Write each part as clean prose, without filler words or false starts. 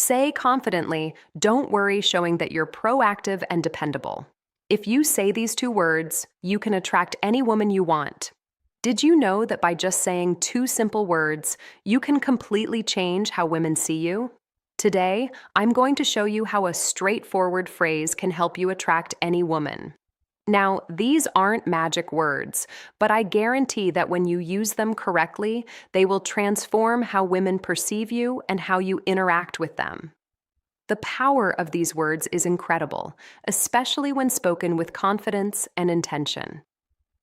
Say confidently, don't worry, showing that you're proactive and dependable. If you say these two words, you can attract any woman you want. Did you know that by just saying two simple words, you can completely change how women see you? Today, I'm going to show you how a straightforward phrase can help you attract any woman. Now, these aren't magic words, but I guarantee that when you use them correctly, they will transform how women perceive you and how you interact with them. The power of these words is incredible, especially when spoken with confidence and intention.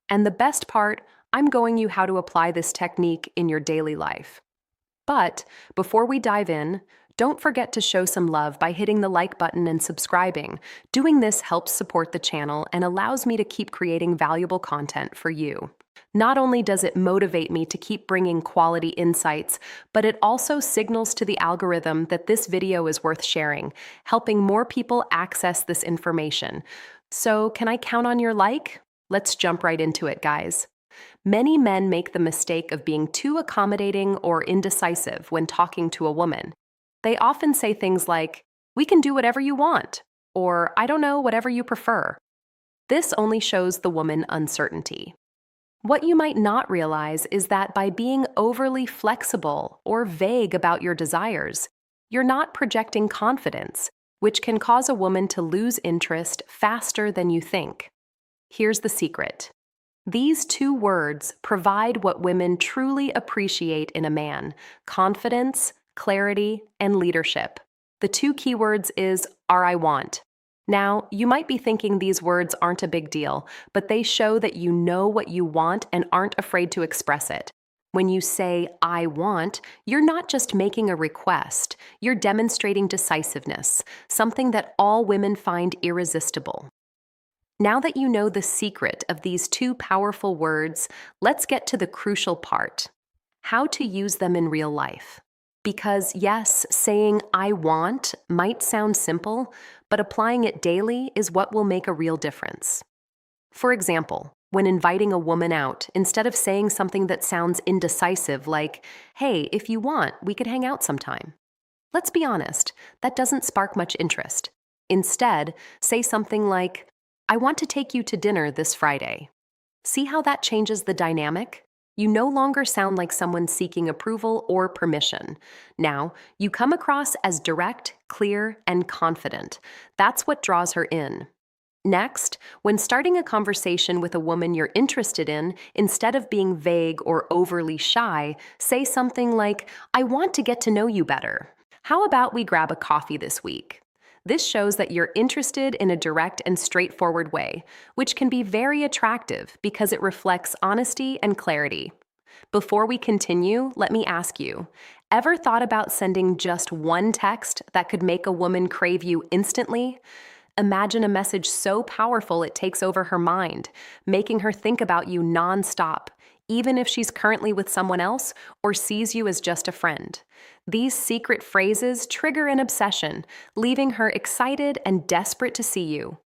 And the best part, I'm going you how to apply this technique in your daily life. But before we dive in, don't forget to show some love by hitting the like button and subscribing. Doing this helps support the channel and allows me to keep creating valuable content for you. Not only does it motivate me to keep bringing quality insights, but it also signals to the algorithm that this video is worth sharing, helping more people access this information. So, can I count on your like? Let's jump right into it, guys. Many men make the mistake of being too accommodating or indecisive when talking to a woman. They often say things like, "We can do whatever you want," or "I don't know, whatever you prefer." This only shows the woman uncertainty. What you might not realize is that by being overly flexible or vague about your desires, you're not projecting confidence, which can cause a woman to lose interest faster than you think. Here's the secret. These two words provide what women truly appreciate in a man: confidence, clarity, and leadership. The two keywords are "I want." Now, you might be thinking these words aren't a big deal, but they show that you know what you want and aren't afraid to express it. When you say "I want," you're not just making a request, you're demonstrating decisiveness, something that all women find irresistible. Now that you know the secret of these two powerful words, let's get to the crucial part: how to use them in real life. Because yes, saying "I want" might sound simple, but applying it daily is what will make a real difference. For example, when inviting a woman out, instead of saying something that sounds indecisive like, "Hey, if you want, we could hang out sometime." Let's be honest, that doesn't spark much interest. Instead, say something like, "I want to take you to dinner this Friday." See how that changes the dynamic? You no longer sound like someone seeking approval or permission. Now, you come across as direct, clear, and confident. That's what draws her in. Next, when starting a conversation with a woman you're interested in, instead of being vague or overly shy, say something like, "I want to get to know you better. How about we grab a coffee this week?" This shows that you're interested in a direct and straightforward way, which can be very attractive because it reflects honesty and clarity. Before we continue, let me ask you, ever thought about sending just one text that could make a woman crave you instantly? Imagine a message so powerful it takes over her mind, making her think about you nonstop, even if she's currently with someone else or sees you as just a friend. These secret phrases trigger an obsession, leaving her excited and desperate to see you.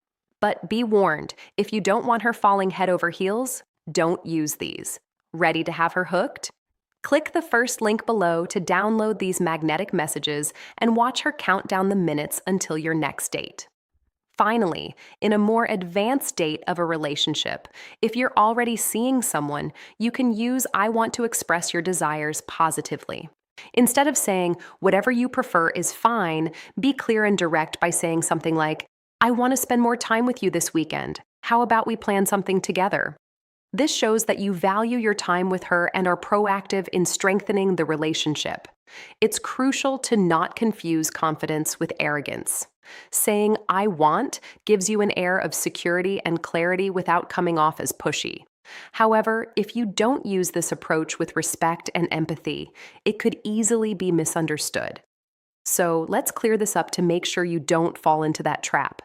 But be warned, if you don't want her falling head over heels, don't use these. Ready to have her hooked? Click the first link below to download these magnetic messages and watch her count down the minutes until your next date. Finally, in a more advanced date of a relationship, if you're already seeing someone, you can use "I want" to express your desires positively. Instead of saying "whatever you prefer is fine," be clear and direct by saying something like, "I want to spend more time with you this weekend. How about we plan something together?" This shows that you value your time with her and are proactive in strengthening the relationship. It's crucial to not confuse confidence with arrogance. Saying "I want" gives you an air of security and clarity without coming off as pushy. However, if you don't use this approach with respect and empathy, it could easily be misunderstood. So let's clear this up to make sure you don't fall into that trap.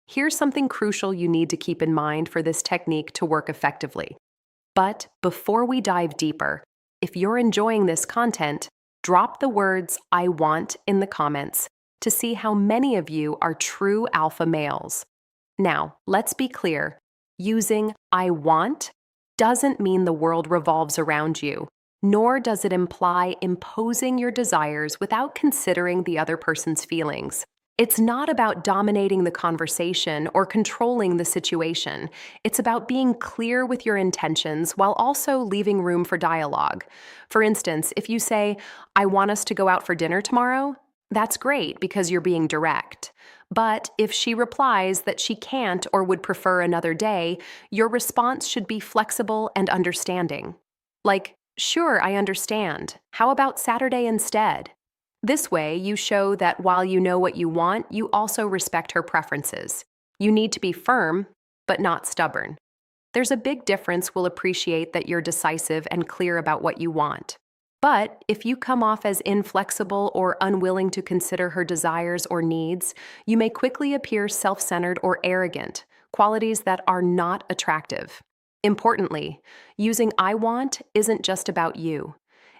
Here's something crucial you need to keep in mind for this technique to work effectively. But before we dive deeper, if you're enjoying this content, drop the words "I want" in the comments to see how many of you are true alpha males. Now, let's be clear. Using "I want" doesn't mean the world revolves around you. nor does it imply imposing your desires without considering the other person's feelings. It's not about dominating the conversation or controlling the situation. It's about being clear with your intentions while also leaving room for dialogue. For instance, if you say, I want us to go out for dinner tomorrow, that's great because you're being direct. But if she replies that she can't or would prefer another day, your response should be flexible and understanding. Like, sure, I understand. How about Saturday instead? This way, you show that while you know what you want, you also respect her preferences. You need to be firm, but not stubborn. There's a big difference. We'll appreciate that you're decisive and clear about what you want. But if you come off as inflexible or unwilling to consider her desires or needs, you may quickly appear self-centered or arrogant, qualities that are not attractive. Importantly, using I want isn't just about you.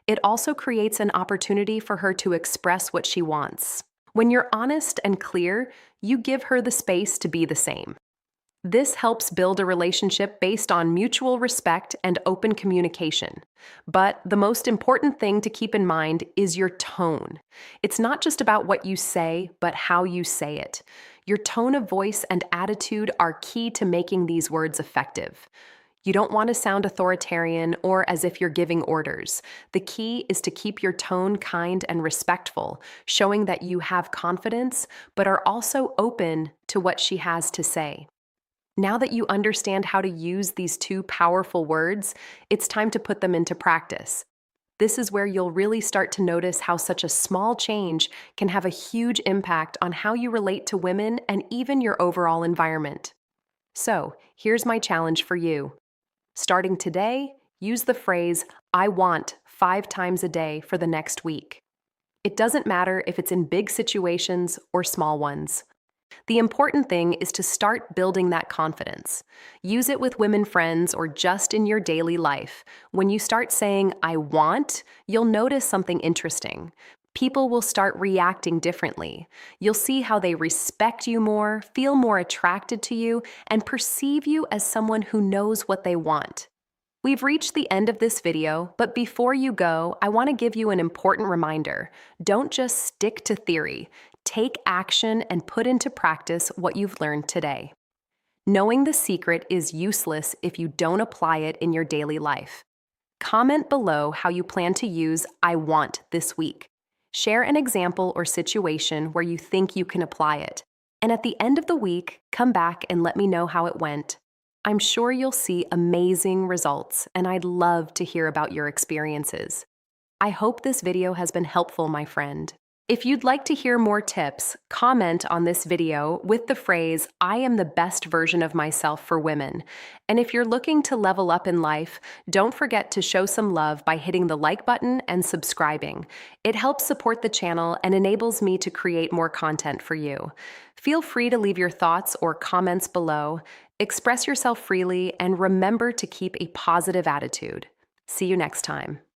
It also creates an opportunity for her to express what she wants. When you're honest and clear, you give her the space to be the same. This helps build a relationship based on mutual respect and open communication. But the most important thing to keep in mind is your tone. It's not just about what you say, but how you say it. Your tone of voice and attitude are key to making these words effective. You don't want to sound authoritarian or as if you're giving orders. The key is to keep your tone kind and respectful, showing that you have confidence, but are also open to what she has to say. Now that you understand how to use these two powerful words, it's time to put them into practice. This is where you'll really start to notice how such a small change can have a huge impact on how you relate to women and even your overall environment. So, here's my challenge for you. Starting today, use the phrase, I want 5 times a day for the next week. It doesn't matter if it's in big situations or small ones. The important thing is to start building that confidence. Use it with women friends or just in your daily life. When you start saying, I want, you'll notice something interesting. People will start reacting differently. You'll see how they respect you more, feel more attracted to you, and perceive you as someone who knows what they want. We've reached the end of this video, but before you go, I want to give you an important reminder. Don't just stick to theory. Take action and put into practice what you've learned today. Knowing the secret is useless if you don't apply it in your daily life. Comment below how you plan to use I want this week. Share an example or situation where you think you can apply it. And at the end of the week, come back and let me know how it went. I'm sure you'll see amazing results, and I'd love to hear about your experiences. I hope this video has been helpful, my friend. If you'd like to hear more tips, comment on this video with the phrase, I am the best version of myself for women. And if you're looking to level up in life, don't forget to show some love by hitting the like button and subscribing. It helps support the channel and enables me to create more content for you. Feel free to leave your thoughts or comments below. Express yourself freely and remember to keep a positive attitude. See you next time.